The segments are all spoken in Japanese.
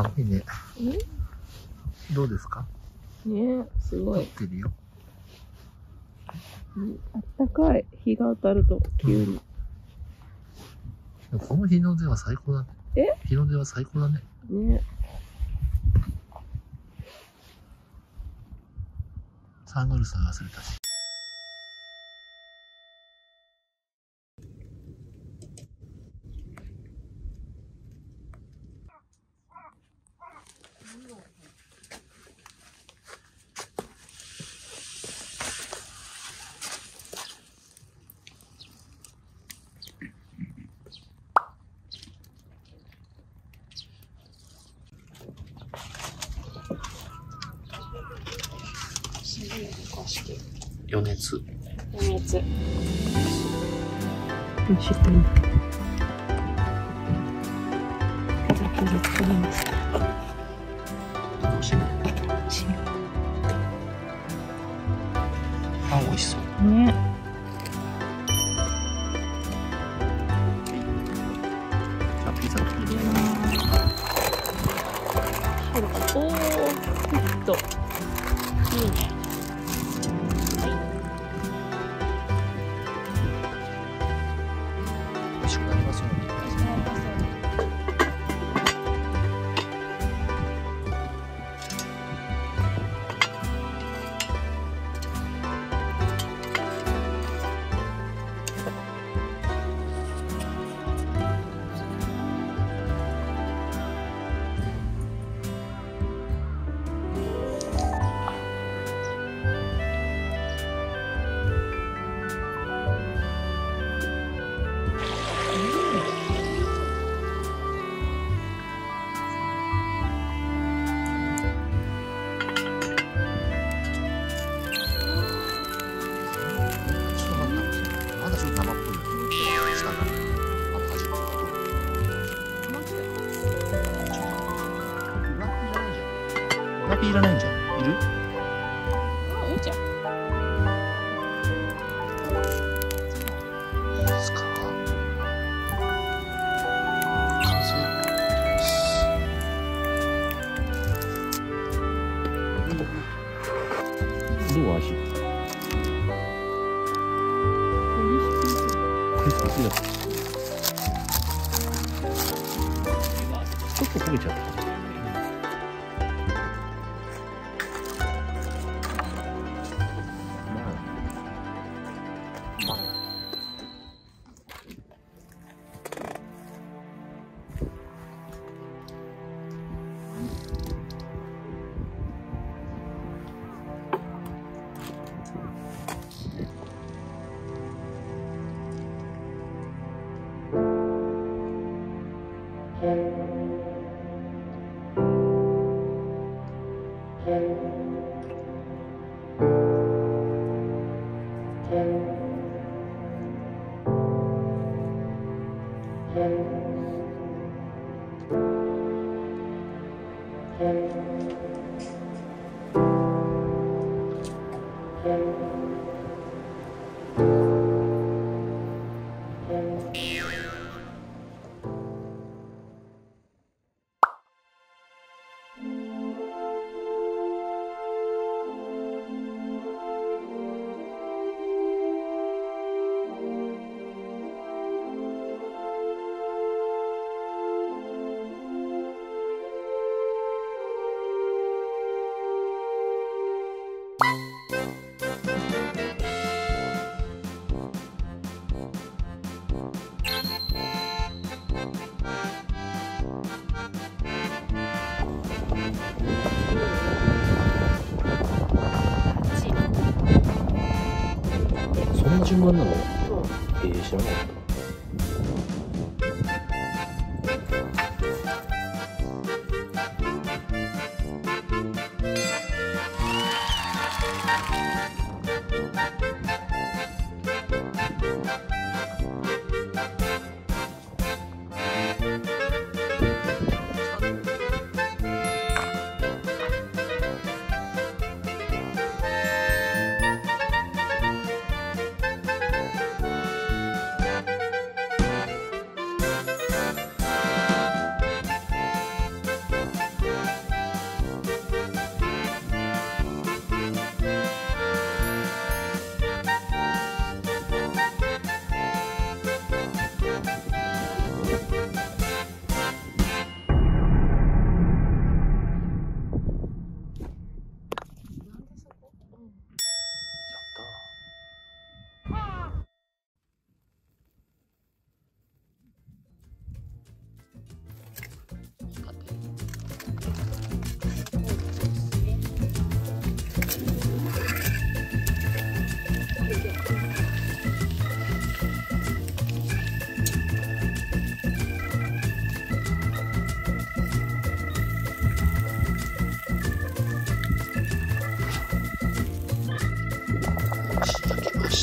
寒いね。どうですか？ね、すごい。撮ってるよ。あったかい。日が当たると急に。この日の出は最高だね。日の出は最高だね。ね。サングラス忘れたし。余熱。余熱。よいしょと。ざくざく取れました。楽しみ。あ、美味しそう。ね。じゃあピザ入れます。おー、ヒット。いいね。美味しくなりますように。ラピーいらないんじゃん。いる？あ、いいじゃん。いいですか？完成。どう味？クリスピーだ。ちょっと焦げちゃった。そんな順番なの？知らなかった。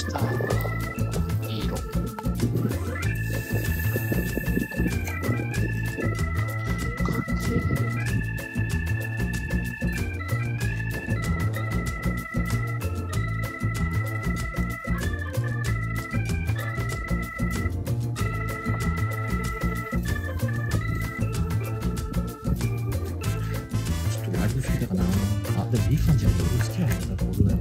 した。いい色。やりすぎたかな。あ、でもいい感じやね。俺好きやねんな、これだよ。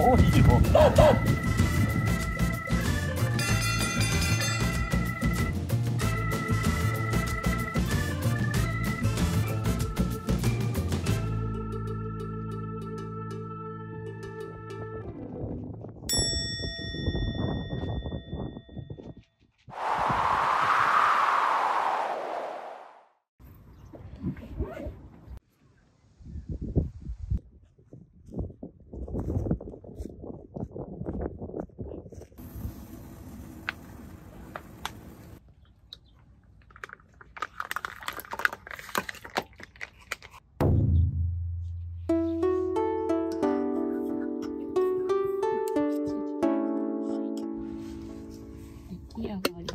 多いよ。出来上がり。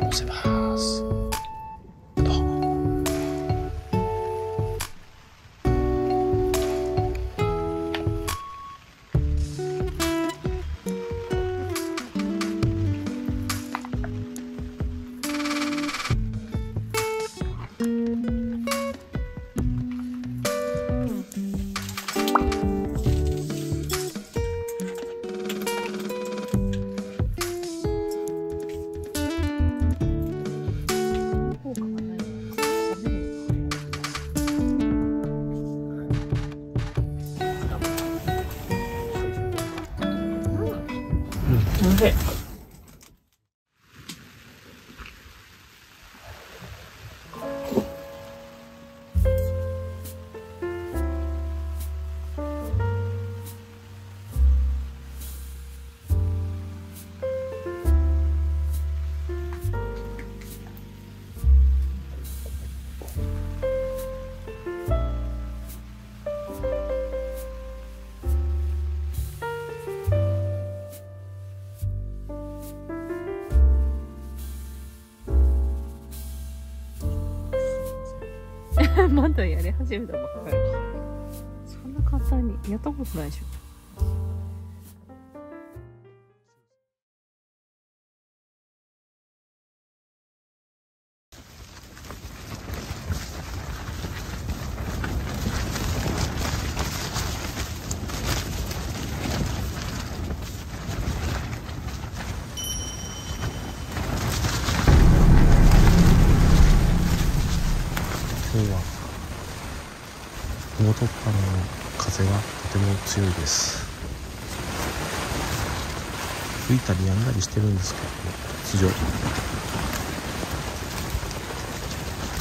乗せます。おいしい。まだやり始めたばっかり。そんな簡単にやったことないでしょ。今日は麓っ腹の風がとても強いです。吹いたり止んだりしてるんですけど、地上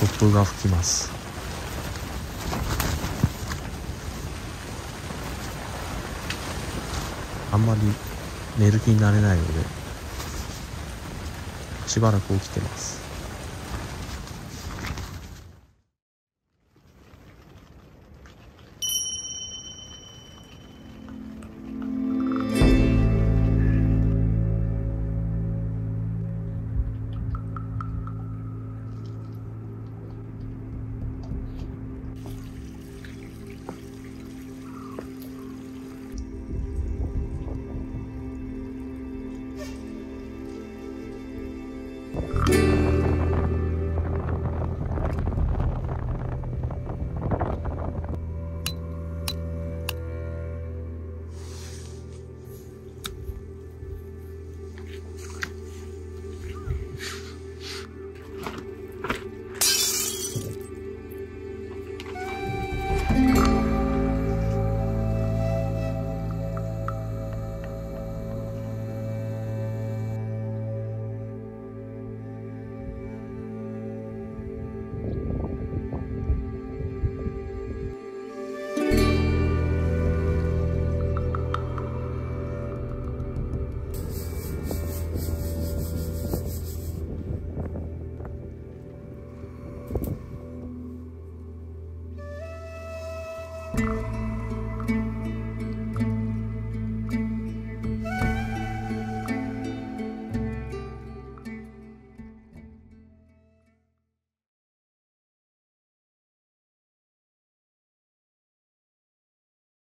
突風が吹きます。あんまり寝る気になれないのでしばらく起きてます。